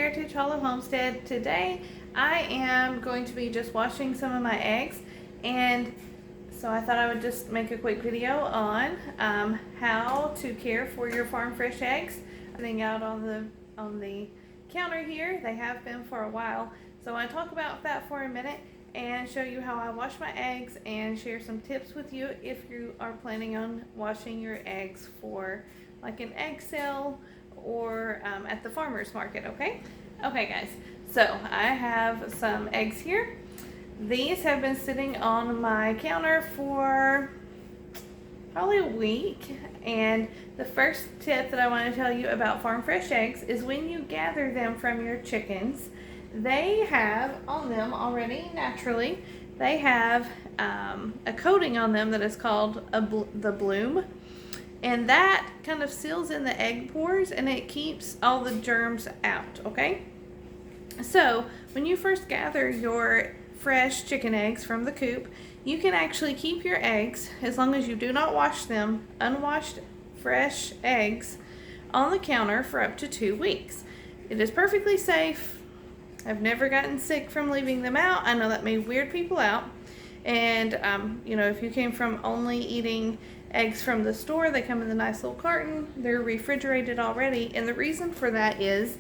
Heritage Hollow Homestead. Today I am going to be just washing some of my eggs, and so I thought I would just make a quick video on how to care for your farm fresh eggs. I think out on the counter here, they have been for a while, so I want to talk about that for a minute and show you how I wash my eggs and share some tips with you if you are planning on washing your eggs for like an egg sale or at the farmer's market. Okay guys, so I have some eggs here. These have been sitting on my counter for probably a week, and the first tip that I want to tell you about farm fresh eggs is when you gather them from your chickens, they have on them already naturally, they have a coating on them that is called the bloom, and that kind of seals in the egg pores and it keeps all the germs out. Okay, so when you first gather your fresh chicken eggs from the coop, you can actually keep your eggs, as long as you do not wash them, unwashed fresh eggs, on the counter for up to 2 weeks. It is perfectly safe. I've never gotten sick from leaving them out. I know that may weird people out. And, you know, if you came from only eating eggs from the store, they come in the nice little carton. They're refrigerated already. And the reason for that is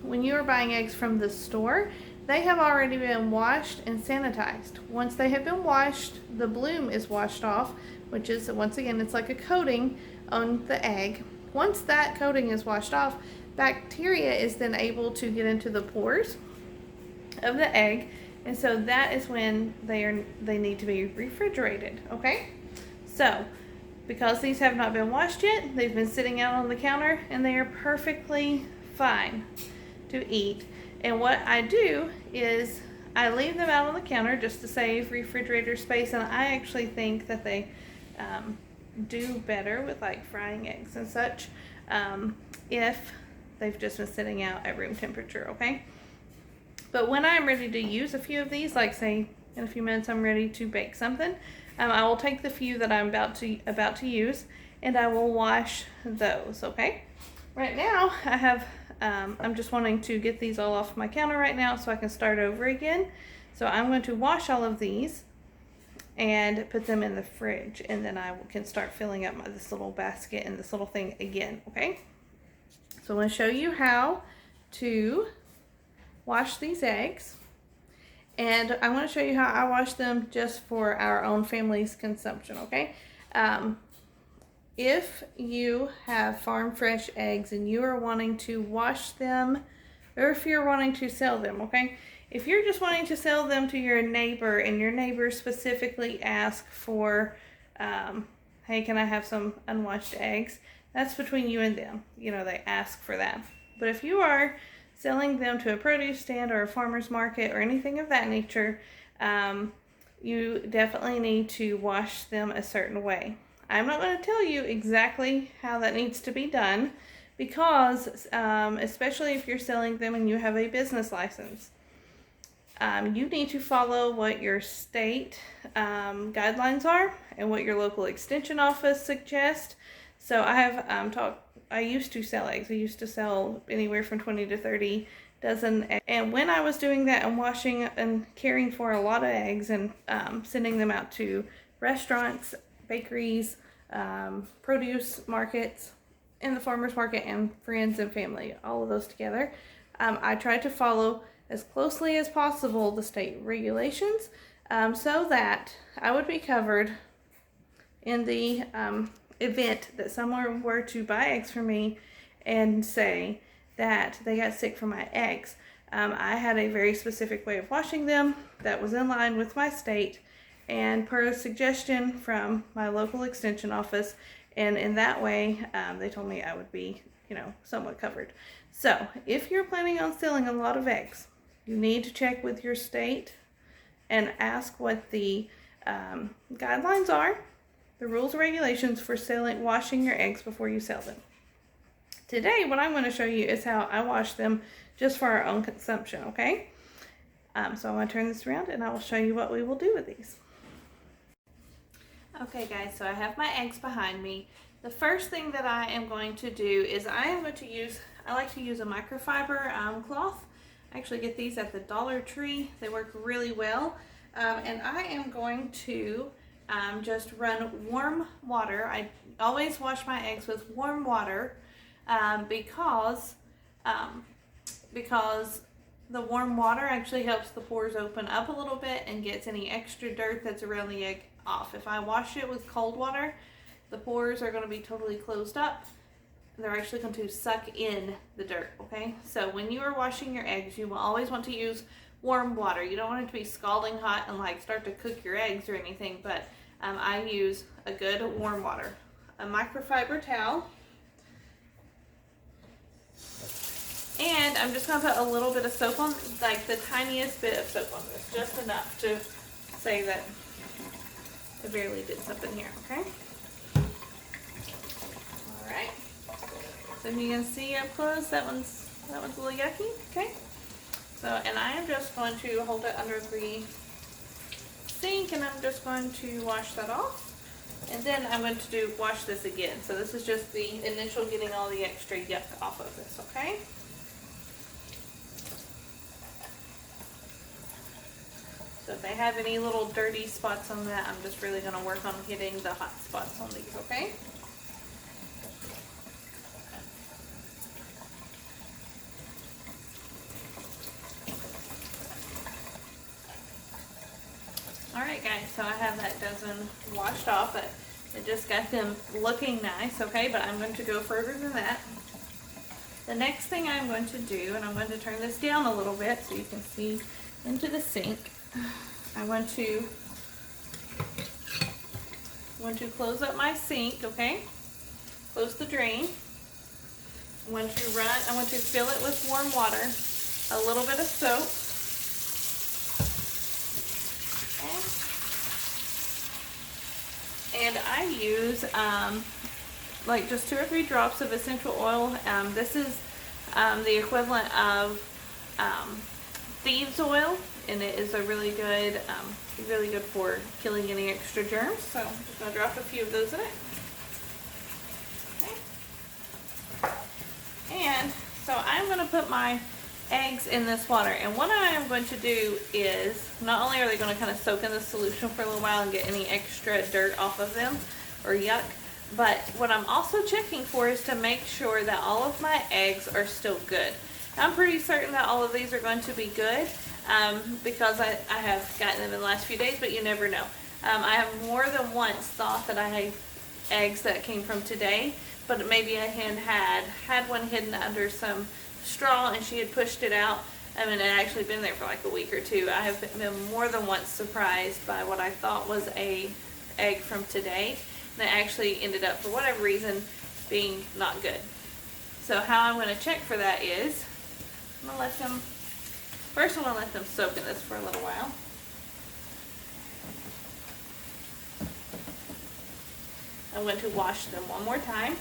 when you are buying eggs from the store, they have already been washed and sanitized. Once they have been washed, the bloom is washed off, which is, once again, it's like a coating on the egg. Once that coating is washed off, bacteria is then able to get into the pores of the egg, and so that is when they need to be refrigerated. Okay, so because these have not been washed yet, they've been sitting out on the counter and they are perfectly fine to eat. And what I do is I leave them out on the counter just to save refrigerator space, and I actually think that they do better with like frying eggs and such if they've just been sitting out at room temperature. Okay, but when I'm ready to use a few of these, like say in a few minutes I'm ready to bake something, I will take the few that I'm about to use and I will wash those. Okay, right now I have I'm just wanting to get these all off my counter right now so I can start over again. So I'm going to wash all of these and put them in the fridge, and then I can start filling up this little basket and this little thing again. Okay, so I'm going to show you how to wash these eggs, and I want to show you how I wash them just for our own family's consumption. Okay, if you have farm fresh eggs and you are wanting to wash them, or if you're wanting to sell them, okay? If you're just wanting to sell them to your neighbor and your neighbor specifically asks for, hey, can I have some unwashed eggs? That's between you and them. You know, they ask for that. But if you are selling them to a produce stand or a farmer's market or anything of that nature, you definitely need to wash them a certain way. I'm not going to tell you exactly how that needs to be done because, especially if you're selling them and you have a business license, you need to follow what your state guidelines are and what your local extension office suggests. So I have I used to sell eggs. I used to sell anywhere from 20 to 30 dozen eggs. And when I was doing that and washing and caring for a lot of eggs and sending them out to restaurants, bakeries, produce markets, and the farmers market, and friends and family, all of those together, I tried to follow as closely as possible the state regulations so that I would be covered in the event that someone were to buy eggs from me and say that they got sick from my eggs. I had a very specific way of washing them that was in line with my state and per suggestion from my local extension office, and in that way they told me I would be, you know, somewhat covered. So if you're planning on selling a lot of eggs, you need to check with your state and ask what the guidelines are, the rules and regulations for washing your eggs before you sell them. Today what I'm going to show you is how I wash them just for our own consumption. Okay, so I'm going to turn this around and I will show you what we will do with these. Okay guys, so I have my eggs behind me. The first thing that I am going to do is I am going to use I like to use a microfiber cloth. I actually get these at the Dollar Tree. They work really well. And I am going to just run warm water. I always wash my eggs with warm water because the warm water actually helps the pores open up a little bit and gets any extra dirt that's around the egg off. If I wash it with cold water, the pores are going to be totally closed up. They're actually going to suck in the dirt, okay? So when you are washing your eggs, you will always want to use warm water. You don't want it to be scalding hot and like start to cook your eggs or anything, but I use a good warm water. A microfiber towel. And I'm just going to put a little bit of soap on, like the tiniest bit of soap on this, just enough to say that I barely did something here, okay? All right. So if you can see up close, that one's a little yucky, okay? So, and I am just going to hold it under the sink, and I'm just going to wash that off. And then I'm going to wash this again. So this is just the initial getting all the extra yuck off of this, okay? So if they have any little dirty spots on that, I'm just really going to work on getting the hot spots on these, okay? Alright guys, so I have that dozen washed off. It just got them looking nice, okay? But I'm going to go further than that. The next thing I'm going to do, and I'm going to turn this down a little bit so you can see into the sink. I want to close up my sink, okay? Close the drain. I want to fill it with warm water, a little bit of soap. And I use like just 2 or 3 drops of essential oil. This is the equivalent of thieves oil, and it is a really good for killing any extra germs. So I'm just going to drop a few of those in it. Okay. And so I'm going to put my eggs in this water, and what I am going to do is, not only are they going to kind of soak in the solution for a little while and get any extra dirt off of them or yuck, but what I'm also checking for is to make sure that all of my eggs are still good. I'm pretty certain that all of these are going to be good because I have gotten them in the last few days, but you never know. I have more than once thought that I had eggs that came from today, but maybe I had one hidden under some straw and she had pushed it out. I mean, it had actually been there for like a week or two. I have been more than once surprised by what I thought was a egg from today, and it actually ended up, for whatever reason, being not good. So how I'm going to check for that is, I'm going to let them soak in this for a little while. I'm going to wash them one more time.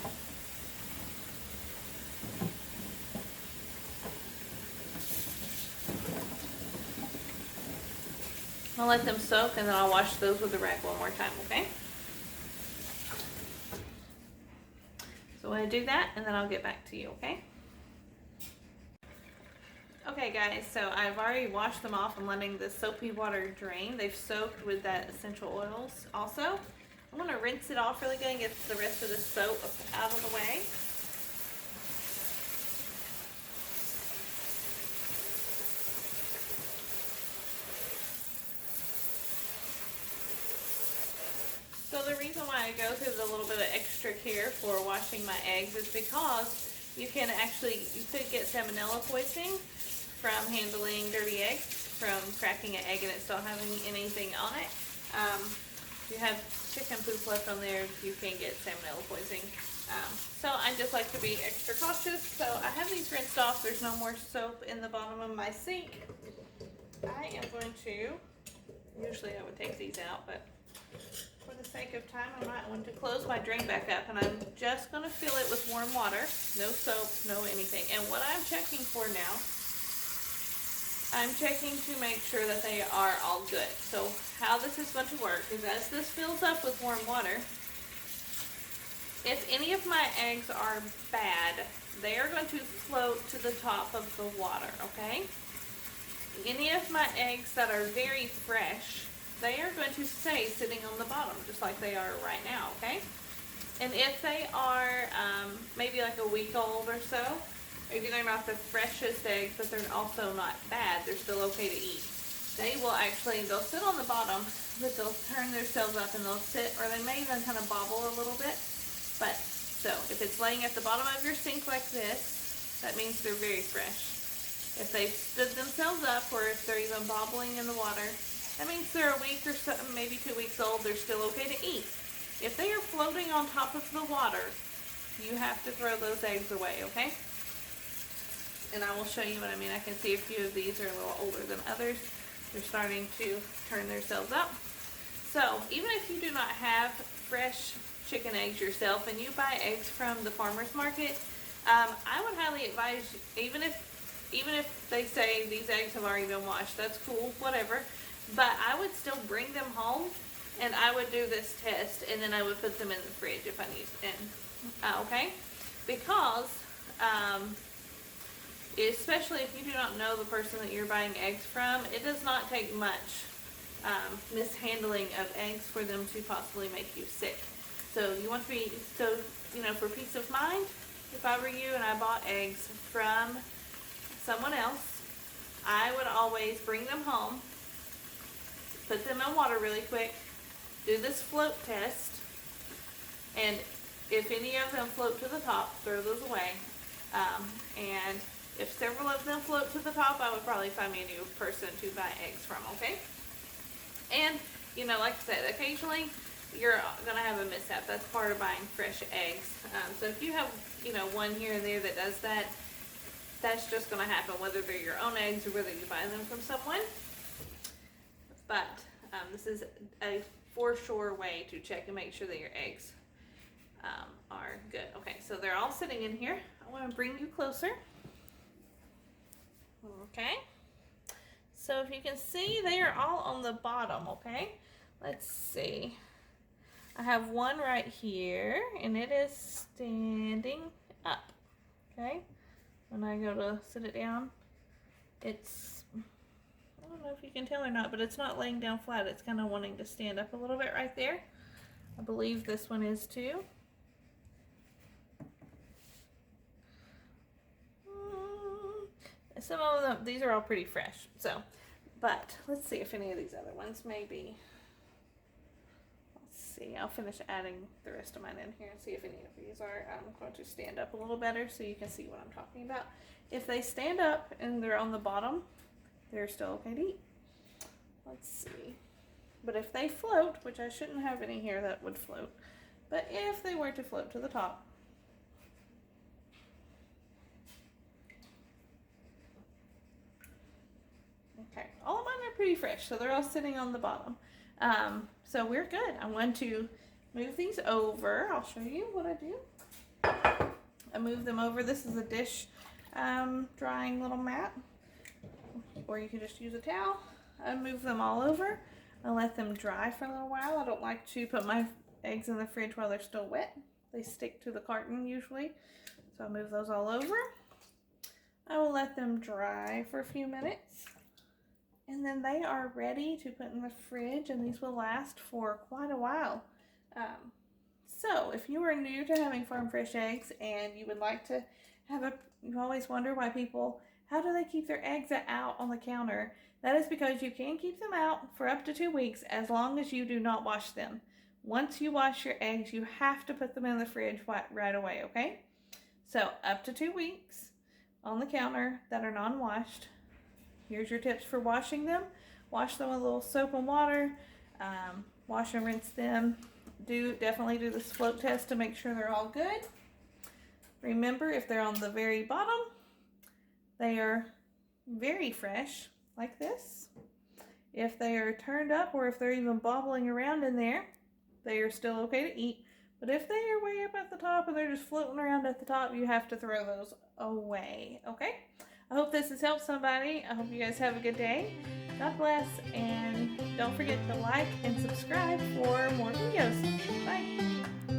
I'll let them soak, and then I'll wash those with a rag one more time, okay? So I'm going to do that, and then I'll get back to you, okay? Okay guys, so I've already washed them off. I'm letting the soapy water drain. They've soaked with that essential oils also. I'm going to rinse it off really good and get the rest of the soap out of the way. So the reason why I go through the little bit of extra care for washing my eggs is because you could get salmonella poisoning from handling dirty eggs, from cracking an egg and it still having anything on it. If you have chicken poop left on there, you can get salmonella poisoning. So I just like to be extra cautious. So I have these rinsed off. There's no more soap in the bottom of my sink. I am going to, usually I would take these out, but for the sake of time, I'm not going to close my drain back up, and I'm just going to fill it with warm water. No soap, no anything. And what I'm checking for now, I'm checking to make sure that they are all good. So how this is going to work is, as this fills up with warm water, if any of my eggs are bad, they are going to float to the top of the water, okay? Any of my eggs that are very fresh, they are going to stay sitting on the bottom, just like they are right now, okay? And if they are maybe like a week old or so, maybe they're not the freshest eggs, but they're also not bad, they're still okay to eat. They will actually, they'll sit on the bottom, but they'll turn themselves up and they'll sit, or they may even kind of bobble a little bit. But, so, if it's laying at the bottom of your sink like this, that means they're very fresh. If they've stood themselves up, or if they're even bobbling in the water, that means they're a week or so, maybe 2 weeks old, they're still okay to eat. If they are floating on top of the water, you have to throw those eggs away, okay? And I will show you what I mean. I can see a few of these are a little older than others. They're starting to turn themselves up. So, even if you do not have fresh chicken eggs yourself and you buy eggs from the farmer's market, I would highly advise, even if they say these eggs have already been washed, that's cool, whatever. But I would still bring them home and I would do this test and then I would put them in the fridge if I need in. Okay? Because, especially if you do not know the person that you're buying eggs from, it does not take much mishandling of eggs for them to possibly make you sick. So you want to be, for peace of mind, if I were you and I bought eggs from someone else, I would always bring them home, put them in water really quick, do this float test, and if any of them float to the top, throw those away. And if several of them float to the top, I would probably find me a new person to buy eggs from, okay? And, like I said, occasionally you're going to have a mishap. That's part of buying fresh eggs. So if you have, one here and there that does that, that's just going to happen, whether they're your own eggs or whether you buy them from someone. But this is a for sure way to check and make sure that your eggs are good. Okay, so they're all sitting in here. I want to bring you closer. Okay, so if you can see, they are all on the bottom, okay? Let's see. I have one right here, and it is standing up, okay? When I go to sit it down, it's, I don't know if you can tell or not, but it's not laying down flat. It's kind of wanting to stand up a little bit right there. I believe this one is too. Some of them, these are all pretty fresh, so, but let's see if any of these other ones maybe. Let's see, I'll finish adding the rest of mine in here and see if any of these are going to stand up a little better so you can see what I'm talking about. If they stand up and they're on the bottom, they're still okay to eat. Let's see. But if they float, which I shouldn't have any here that would float, but if they were to float to the top, okay, all of mine are pretty fresh, so they're all sitting on the bottom. So we're good. I'm going to move these over. I'll show you what I do. I move them over. This is a dish drying little mat, or you can just use a towel. I move them all over. I let them dry for a little while. I don't like to put my eggs in the fridge while they're still wet. They stick to the carton usually, so I move those all over. I will let them dry for a few minutes. And then they are ready to put in the fridge, and these will last for quite a while. So if you are new to having farm fresh eggs and you would like to have you always wonder why people, how do they keep their eggs out on the counter? That is because you can keep them out for up to 2 weeks as long as you do not wash them. Once you wash your eggs, you have to put them in the fridge right away, okay? So up to 2 weeks on the counter that are non-washed. Here's your tips for washing them. Wash them with a little soap and water. Wash and rinse them. Definitely do this float test to make sure they're all good. Remember, if they're on the very bottom, they are very fresh, like this. If they are turned up or if they're even bobbling around in there, they are still okay to eat. But if they are way up at the top and they're just floating around at the top, you have to throw those away, okay? I hope this has helped somebody. I hope you guys have a good day. God bless, and don't forget to like and subscribe for more videos. Bye.